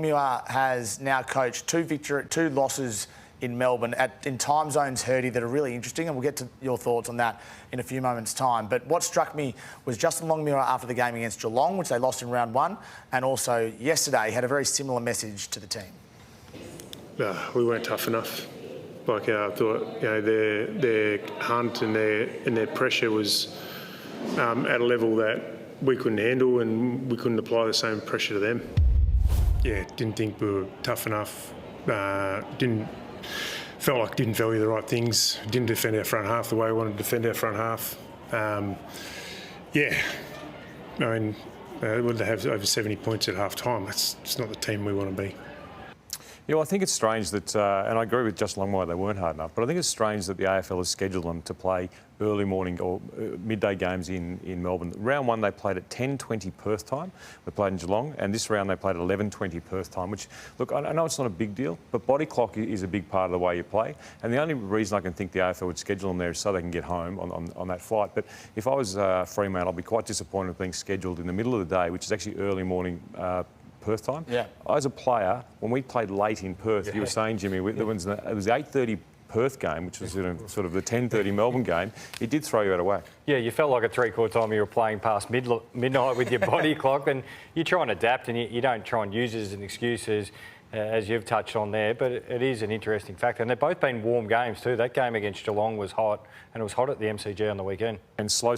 Longmuir has now coached two losses in Melbourne in time zones, Herdy, that are really interesting, and we'll get to your thoughts on that in a few moments' time. But what struck me was Justin Longmuir after the game against Geelong, which they lost in round one, and also yesterday had a very similar message to the team. We weren't tough enough. Like I thought, their hunt and their pressure was at a level that we couldn't handle, and we couldn't apply the same pressure to them. Yeah, didn't think we were tough enough. Felt like didn't value the right things. Didn't defend our front half the way we wanted to defend our front half. Would they have over 70 points at half time? It's not the team we want to be. Yeah, well, I think it's strange that, and I agree with Justin Longmuir, they weren't hard enough, but I think it's strange that the AFL has scheduled them to play early morning or midday games in Melbourne. Round one, they played at 10:20 Perth time. They played in Geelong, and this round they played at 11:20 Perth time, which, look, I know it's not a big deal, but body clock is a big part of the way you play. And the only reason I can think the AFL would schedule them there is so they can get home on that flight. But if I was Fremantle, I'd be quite disappointed with being scheduled in the middle of the day, which is actually early morning Perth time. Yeah. As a player, when we played late in Perth, you were saying, Jimmy, it was the 8:30 Perth game, which was sort of the 10:30 Melbourne game. It did throw you out of whack. Yeah, you felt like at three-quarter time you were playing past midnight with your body clock, and you try and adapt, and you don't try and use it as an excuse, as you've touched on there, but it is an interesting factor. And they've both been warm games too. That game against Geelong was hot, and it was hot at the MCG on the weekend. And slow